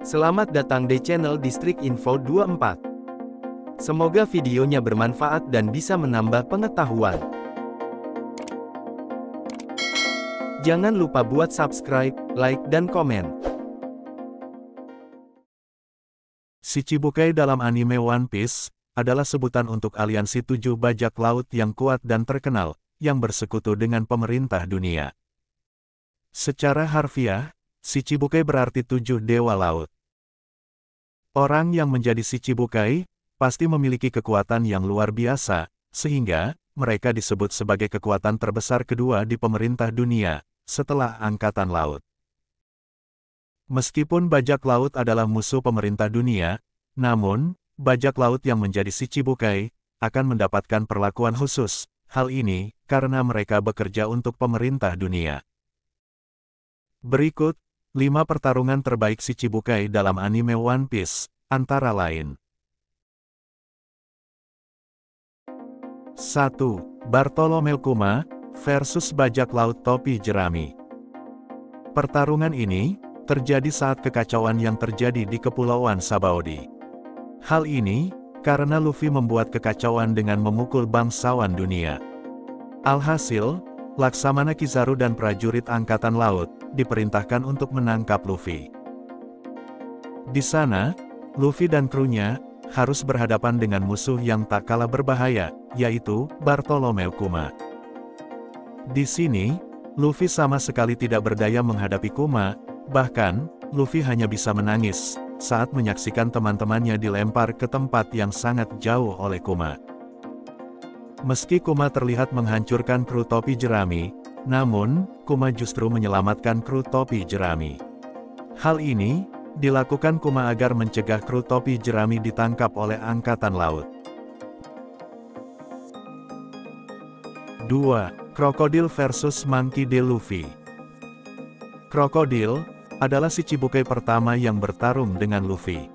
Selamat datang di channel Distrik Info 24. Semoga videonya bermanfaat dan bisa menambah pengetahuan. Jangan lupa buat subscribe, like, dan komen. Shichibukai dalam anime One Piece adalah sebutan untuk aliansi 7 bajak laut yang kuat dan terkenal, yang bersekutu dengan pemerintah dunia. Secara harfiah, Shichibukai berarti 7 dewa laut. Orang yang menjadi Shichibukai pasti memiliki kekuatan yang luar biasa, sehingga mereka disebut sebagai kekuatan terbesar kedua di pemerintah dunia, setelah Angkatan Laut. Meskipun bajak laut adalah musuh pemerintah dunia, namun, bajak laut yang menjadi Shichibukai akan mendapatkan perlakuan khusus. Hal ini karena mereka bekerja untuk pemerintah dunia. Berikut 5 pertarungan terbaik Shichibukai dalam anime One Piece, antara lain. 1. Bartolomeu Kuma versus bajak laut topi jerami. Pertarungan ini terjadi saat kekacauan yang terjadi di Kepulauan Sabaody. Hal ini karena Luffy membuat kekacauan dengan memukul bangsawan dunia. Alhasil, Laksamana Kizaru dan prajurit Angkatan Laut diperintahkan untuk menangkap Luffy. Di sana, Luffy dan krunya harus berhadapan dengan musuh yang tak kalah berbahaya, yaitu Bartolomeu Kuma. Di sini, Luffy sama sekali tidak berdaya menghadapi Kuma, bahkan, Luffy hanya bisa menangis saat menyaksikan teman-temannya dilempar ke tempat yang sangat jauh oleh Kuma. Meski Kuma terlihat menghancurkan kru topi jerami, namun, Kuma justru menyelamatkan kru topi jerami. Hal ini dilakukan Kuma agar mencegah kru topi jerami ditangkap oleh Angkatan Laut. 2. Krokodil versus Monkey D. Luffy. Krokodil adalah Shichibukai pertama yang bertarung dengan Luffy.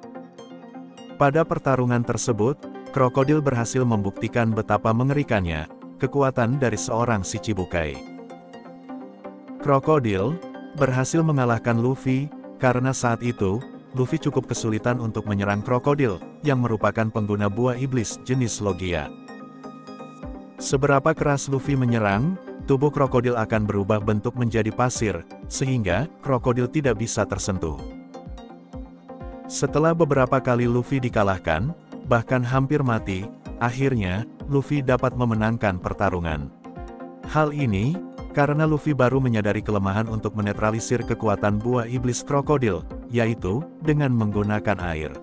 Pada pertarungan tersebut, Krokodil berhasil membuktikan betapa mengerikannya kekuatan dari seorang Shichibukai. Krokodil berhasil mengalahkan Luffy, karena saat itu, Luffy cukup kesulitan untuk menyerang Krokodil, yang merupakan pengguna buah iblis jenis Logia. Seberapa keras Luffy menyerang, tubuh Krokodil akan berubah bentuk menjadi pasir, sehingga Krokodil tidak bisa tersentuh. Setelah beberapa kali Luffy dikalahkan, bahkan hampir mati, akhirnya, Luffy dapat memenangkan pertarungan. Hal ini, karena Luffy baru menyadari kelemahan untuk menetralisir kekuatan buah iblis Krokodil, yaitu, dengan menggunakan air.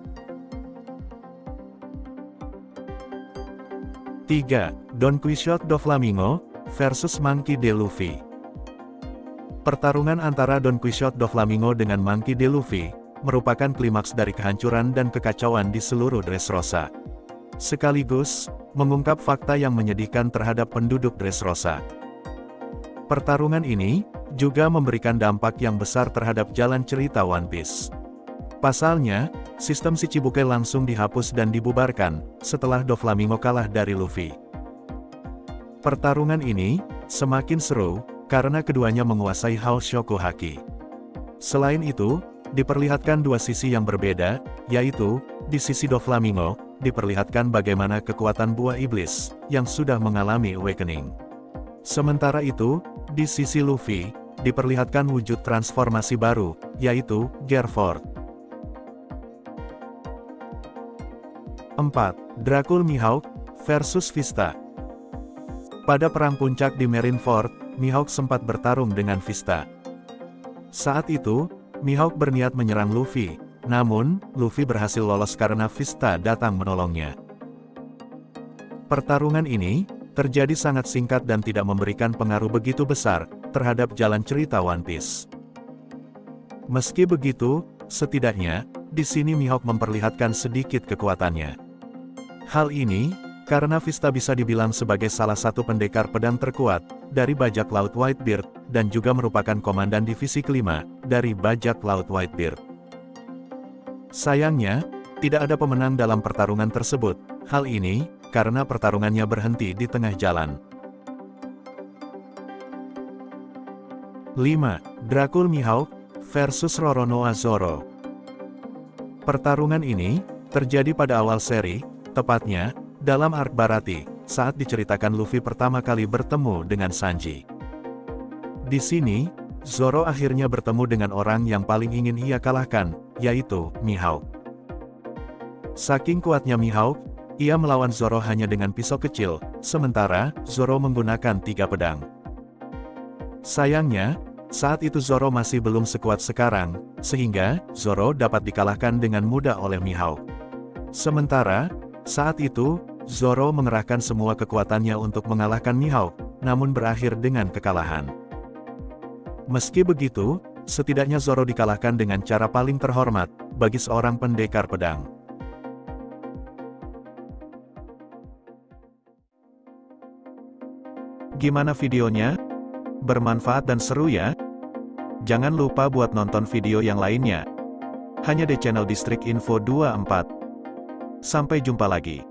3. Don Quixote Doflamingo versus Monkey D. Luffy. Pertarungan antara Don Quixote Doflamingo dengan Monkey D. Luffy merupakan klimaks dari kehancuran dan kekacauan di seluruh Dressrosa. Sekaligus, mengungkap fakta yang menyedihkan terhadap penduduk Dressrosa. Pertarungan ini juga memberikan dampak yang besar terhadap jalan cerita One Piece. Pasalnya, sistem Shichibukai langsung dihapus dan dibubarkan setelah Doflamingo kalah dari Luffy. Pertarungan ini semakin seru karena keduanya menguasai Hao Shoku Haki. Selain itu, diperlihatkan dua sisi yang berbeda, yaitu, di sisi Doflamingo, diperlihatkan bagaimana kekuatan buah iblis, yang sudah mengalami awakening. Sementara itu, di sisi Luffy, diperlihatkan wujud transformasi baru, yaitu, Gearford. 4. Dracul Mihawk versus Vista. Pada perang puncak di Marineford, Mihawk sempat bertarung dengan Vista. Saat itu, Mihawk berniat menyerang Luffy, namun, Luffy berhasil lolos karena Vista datang menolongnya. Pertarungan ini terjadi sangat singkat dan tidak memberikan pengaruh begitu besar terhadap jalan cerita One Piece. Meski begitu, setidaknya, di sini Mihawk memperlihatkan sedikit kekuatannya. Hal ini, karena Vista bisa dibilang sebagai salah satu pendekar pedang terkuat dari bajak laut Whitebeard, dan juga merupakan komandan divisi kelima dari bajak laut Whitebeard. Sayangnya, tidak ada pemenang dalam pertarungan tersebut. Hal ini, karena pertarungannya berhenti di tengah jalan. 5. Dracul Mihawk versus Roronoa Zoro. Pertarungan ini terjadi pada awal seri, tepatnya dalam arc Baratie, saat diceritakan Luffy pertama kali bertemu dengan Sanji. Di sini, Zoro akhirnya bertemu dengan orang yang paling ingin ia kalahkan, yaitu Mihawk. Saking kuatnya Mihawk, ia melawan Zoro hanya dengan pisau kecil, sementara Zoro menggunakan 3 pedang. Sayangnya, saat itu Zoro masih belum sekuat sekarang, sehingga Zoro dapat dikalahkan dengan mudah oleh Mihawk. Sementara, saat itu, Zoro mengerahkan semua kekuatannya untuk mengalahkan Mihawk, namun berakhir dengan kekalahan. Meski begitu, setidaknya Zoro dikalahkan dengan cara paling terhormat bagi seorang pendekar pedang. Gimana videonya? Bermanfaat dan seru ya? Jangan lupa buat nonton video yang lainnya. Hanya di channel Distrik Info 24. Sampai jumpa lagi.